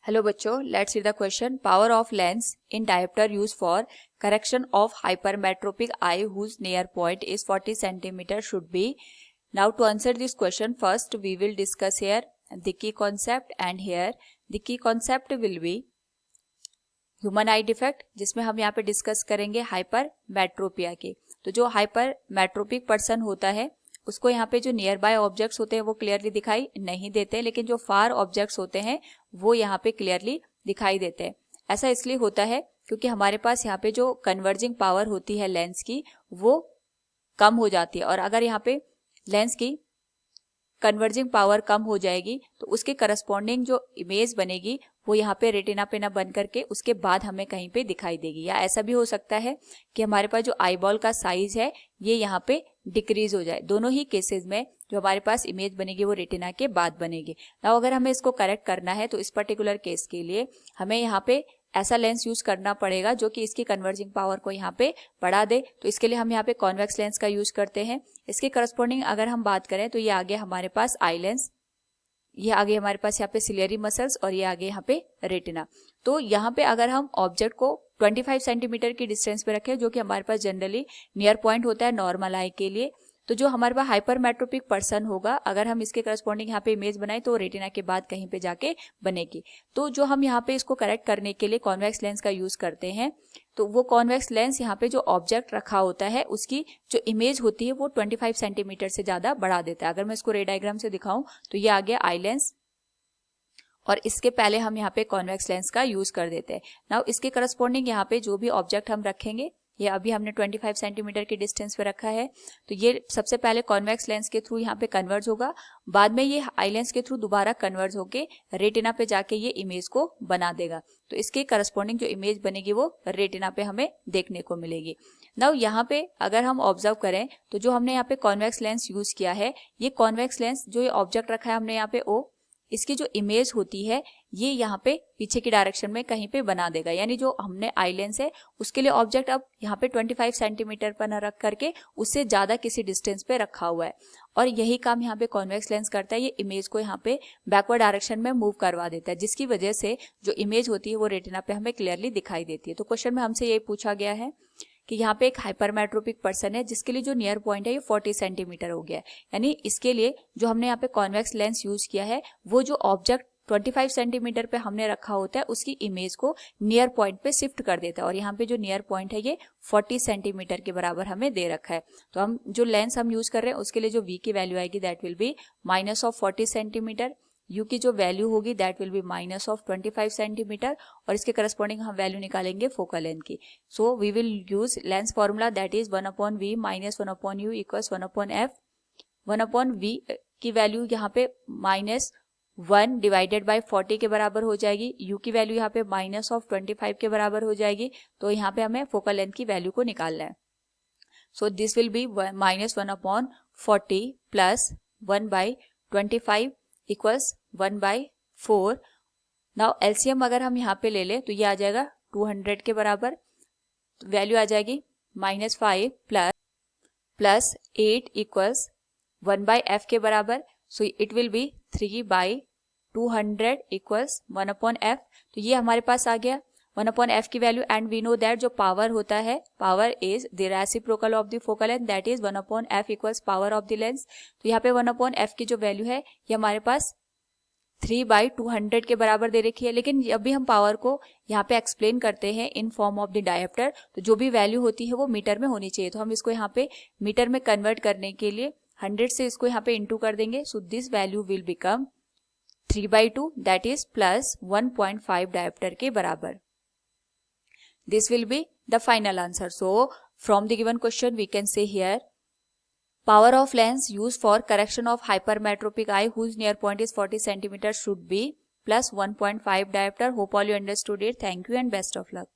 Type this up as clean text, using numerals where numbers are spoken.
Hello बच्चों, let's read the question. Power of lens in dioptre use for correction of hypermetropic eye whose near point is 40 centimeter should be. Now to answer this question, first we will discuss here the key concept, and here the key concept will be human I defect, जिसमें हम यहाँ पे discuss करेंगे hypermetropia के. तो जो hypermetropic person होता है उसको यहाँ पे जो नियर बाय ऑब्जेक्ट्स होते हैं वो क्लियरली दिखाई नहीं देते, लेकिन जो फार ऑब्जेक्ट्स होते हैं वो यहाँ पे क्लियरली दिखाई देते हैं. ऐसा इसलिए होता है क्योंकि हमारे पास यहाँ पे जो कन्वर्जिंग पावर होती है लेंस की वो कम हो जाती है, और अगर यहाँ पे लेंस की कन्वर्जिंग पावर कम हो जाएगी तो उसके करस्पॉन्डिंग जो इमेज बनेगी वो यहाँ पे रेटिना पे ना बन करके उसके बाद हमें कहीं पे दिखाई देगी. या ऐसा भी हो सकता है कि हमारे पास जो आईबॉल का साइज है ये यहाँ पे डिक्रीज हो जाए. दोनों ही केसेस में जो हमारे पास इमेज बनेगी वो रेटिना के बाद बनेगी. नाउ अगर हमें इसको करेक्ट करना है तो इस पर्टिकुलर केस के लिए हमें यहाँ पे ऐसा लेंस यूज करना पड़ेगा जो कि इसकी कन्वर्जिंग पावर को यहाँ पे बढ़ा दे. तो इसके लिए हम यहाँ पे कॉन्वेक्स लेंस का यूज करते हैं. इसके करस्पॉन्डिंग अगर हम बात करें तो ये आगे हमारे पास आई लेंस, ये आगे हमारे पास यहाँ पे सिलियरी मसल्स, और ये आगे यहाँ पे रेटिना. तो यहाँ पे अगर हम ऑब्जेक्ट को 25 सेंटीमीटर की डिस्टेंस पे रखें, जो कि हमारे पास जनरली नियर पॉइंट होता है नॉर्मल आई के लिए, तो जो हमारे पास हाइपरमेट्रोपिक पर्सन होगा अगर हम इसके करस्पॉन्डिंग यहाँ पे इमेज बनाए तो रेटिना के बाद कहीं पे जाके बनेगी. तो जो हम यहाँ पे इसको करेक्ट करने के लिए कॉन्वेक्स लेंस का यूज करते हैं, तो वो कॉन्वेक्स लेंस यहाँ पे जो ऑब्जेक्ट रखा होता है उसकी जो इमेज होती है वो 25 सेंटीमीटर से ज्यादा बढ़ा देता है. अगर मैं इसको रे डायग्राम से दिखाऊं तो ये आ गया आई लेंस, और इसके पहले हम यहाँ पे कॉन्वेक्स लेंस का यूज कर देते हैं. नाउ इसके करस्पॉन्डिंग यहाँ पे जो भी ऑब्जेक्ट हम रखेंगे, ये अभी हमने 25 सेंटीमीटर की डिस्टेंस पे रखा है, तो ये सबसे पहले कॉन्वेक्स लेंस के थ्रू यहाँ पे कन्वर्ज होगा, बाद में ये आई लेंस के थ्रू दोबारा कन्वर्ज होके रेटिना पे जाके ये इमेज को बना देगा. तो इसके करस्पॉन्डिंग जो इमेज बनेगी वो रेटिना पे हमें देखने को मिलेगी. नाउ यहाँ पे अगर हम ऑब्जर्व करें तो जो हमने यहाँ पे कॉन्वेक्स लेंस यूज किया है, ये कॉन्वेक्स लेंस जो ये ऑब्जेक्ट रखा है हमने यहाँ पे ओ, इसकी जो इमेज होती है ये यहाँ पे पीछे की डायरेक्शन में कहीं पे बना देगा. यानी जो हमने आई लेंस है उसके लिए ऑब्जेक्ट अब यहाँ पे 25 सेंटीमीटर पर न रख करके उससे ज्यादा किसी डिस्टेंस पे रखा हुआ है, और यही काम यहाँ पे कॉन्वेक्स लेंस करता है. ये इमेज को यहाँ पे बैकवर्ड डायरेक्शन में मूव करवा देता है, जिसकी वजह से जो इमेज होती है वो रेटिना पे हमें क्लियरली दिखाई देती है. तो क्वेश्चन में हमसे यही पूछा गया है कि यहाँ पे एक हाइपरमेट्रोपिक पर्सन है जिसके लिए जो नियर पॉइंट है ये 40 सेंटीमीटर हो गया है. यानी इसके लिए जो हमने यहाँ पे कॉन्वेक्स लेंस यूज किया है वो जो ऑब्जेक्ट 25 सेंटीमीटर पे हमने रखा होता है उसकी इमेज को नियर पॉइंट पे शिफ्ट कर देता है, और यहाँ पे जो नियर पॉइंट है ये 40 सेंटीमीटर के बराबर हमें दे रखा है. तो हम जो लेंस हम यूज कर रहे हैं उसके लिए जो v की वैल्यू आएगी that will be -40 centimetre, u की जो वैल्यू होगी दैट विल बी -25 सेंटीमीटर, और इसके करस्पॉन्डिंग हम वैल्यू निकालेंगे फोकल लेंथ की. So we will use lens formula that is 1/v - 1/u equals 1/f. 1/v की वैल्यू यहाँ पे -1 डिवाइडेड बाय 40 के बराबर हो जाएगी, u की वैल्यू यहाँ पे -25 के बराबर हो जाएगी. तो यहाँ पे हमें फोकल लेंथ की वैल्यू को निकालना है. So this will be -1/40 plus 1/25 equals 1/4. Now LCM अगर हम यहाँ पे ले ले तो ये आ जाएगा 200 के बराबर. वैल्यू आ जाएगी -5 प्लस 8 इक्वल्स 1/f के बराबर. So it will be 3/200 equals 1/f. तो ये हमारे पास आ गया 1/f की value, and we know that जो पावर होता है power is the reciprocal of the focal length that is 1/f equals power of the lens. तो यहाँ पे 1/f की जो वैल्यू है ये हमारे पास 3/200 के बराबर दे रखी है. लेकिन जब भी हम पावर को यहाँ पे एक्सप्लेन करते हैं in form of the dioptre तो जो भी वैल्यू होती है वो मीटर में होनी चाहिए. तो हम इसको यहाँ पे मीटर में कन्वर्ट करने के लिए 100 से इसको यहाँ पे इंटू कर देंगे. So this value will become 3/2 that is plus 1.5 dioptre के बराबर. This will be the final answer. So from the given question we can say here power of lens used for correction of hypermetropic eye whose near point is 40 centimeters should be plus 1.5 diopter. Hope all you understood it. Thank you and best of luck.